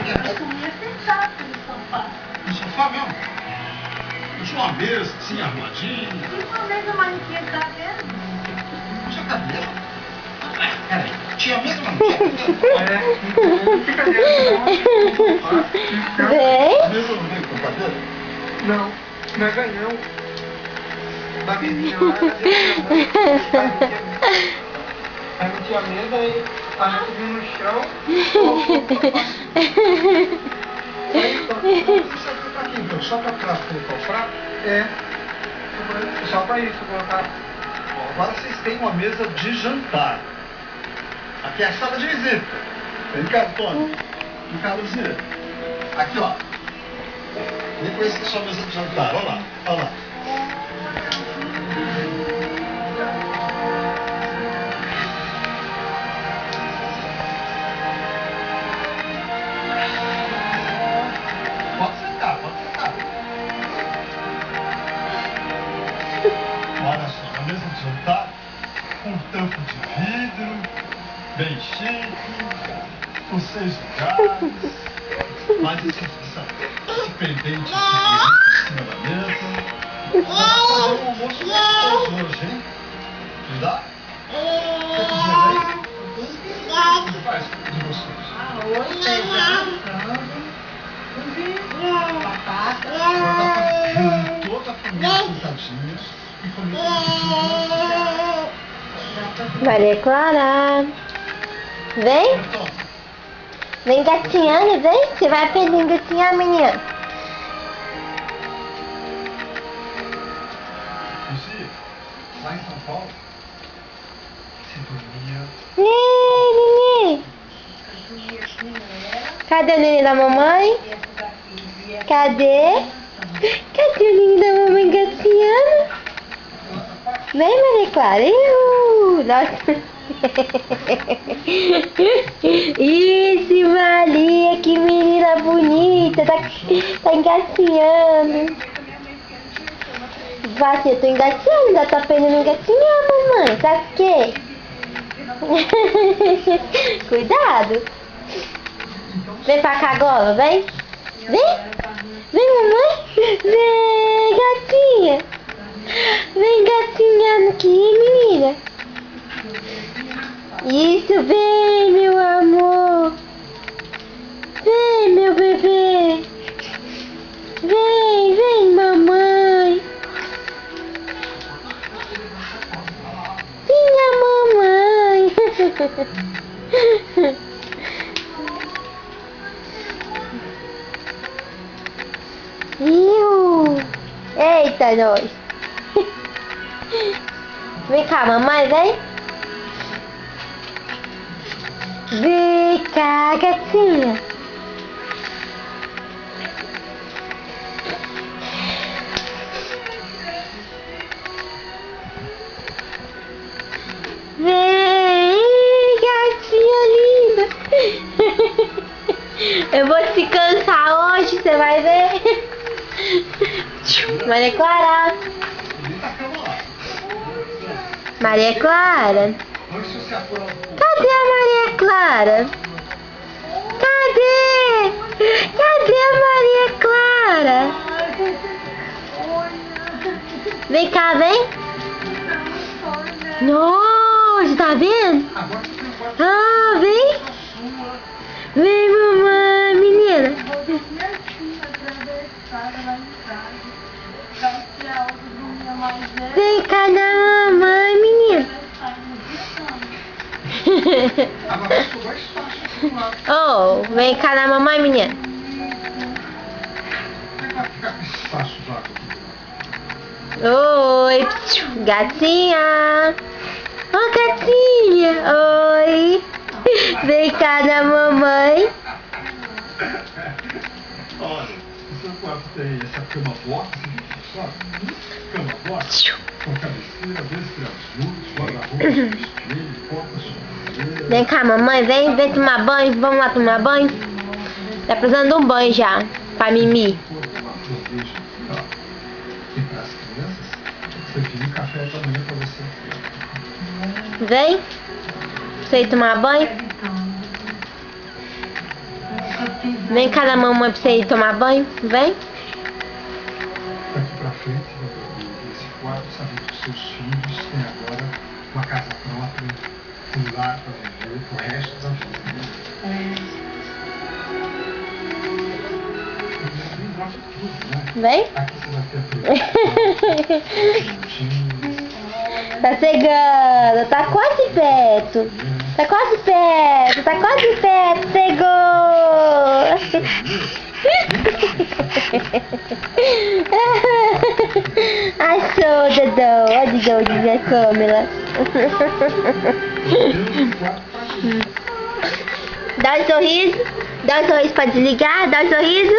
ia sentar no sofá. No sofá mesmo? Eu tinha uma mesa assim, arrumadinha. E uma mesa manequim tá vendo? Tinha cadeira? Peraí, tinha mesmo ou não tinha cadeira? Não fica dentro, não. Vem. A mesa não veio com cadeira? Não, nós ganhamos. Da vizinha lá, ganhamos. Aí não tinha mesa, aí a gente subiu no chão. Aí, isso aqui pra quê, então? Só pra trás colocar o prato? É. Só pra isso, colocar. Bom, agora vocês têm uma mesa de jantar. Aqui é a sala de visita. Vem cá, Antônio. Vem cá, Luzia. Aqui, ó. Vem com essa sua mesa de jantar. Olha lá, olha lá. Pode sentar, pode sentar. Olha só, a mesa de jantar, um tampo de vidro, bem chique, com 6 lugares, mais esse pendente em cima da mesa. Vamos fazer um almoço gostoso hoje, hein? Me dá? Quer cozinhar aí? O que faz de gostoso? Arroz, feijão, frango, batata. Toda a família sentadinha e comendo tudo. Maria Clara. Vem. Então, Vem gatinhando, vem. Você vai aprender a engatinhar, menina. Lucia, lá em São Paulo, se dormia. Nenê. Cadê o neném da mamãe? Cadê? Cadê o neném da mamãe gatinhando? Vem, Maria Clara. Nossa. Isso, Maria, que menina bonita. Tá engatinhando. Vai, eu tô engatinhando, já tá aprendendo a engatinhar, mamãe. Sabe o quê? Cuidado. Vem pra cá agora, vem. Vem. Vem, mamãe. Vem, gatinha. Vem gatinhando aqui, menina. Isso, vem, meu amor. Vem, meu bebê. Vem, vem, mamãe. Minha mamãe. Eita, nós. Vem cá, mamãe, vem. Vem cá, gatinha. Vem, gatinha linda. Eu vou te cansar hoje, você vai ver. Maria Clara. Maria Clara. Cadê a Maria Clara? Cadê? Cadê a Maria Clara? Vem cá, vem. Nossa, tá vendo? Ah, vem. Vem, mamãe, menina. Vem cá na mamãe, menina. Oh, vem cá na mamãe, menina. Oi, gatinha. Oh, gatinha. Oi. Vem cá na mamãe. Olha, no seu quarto tem essa cama bloco, sabe? Cama bloco, com cabeceira, desde azul, guarda-roupa, espelho, porta, Vem cá, mamãe, vem tomar banho. Vamos lá tomar banho. Tá precisando de um banho já, pra Mimi. E para as crianças, você pediu café da manhã para você. Vem. Você ir tomar banho? Só tem Vem cá na mamãe pra você ir tomar banho. Vem. Daqui pra frente, nesse quarto, sabendo que seus filhos têm agora uma casa própria, um lar para viver pro resto da vida. Ele gosta de tudo, né? Vem. Aqui você vai ter a Tá chegando. Tá quase perto. Tá quase perto. Tá quase perto. Chegou. Ai, sou Dodô. Olha o Dodô de minha câmera. Dá um sorriso. Dá um sorriso pra desligar. Dá um sorriso.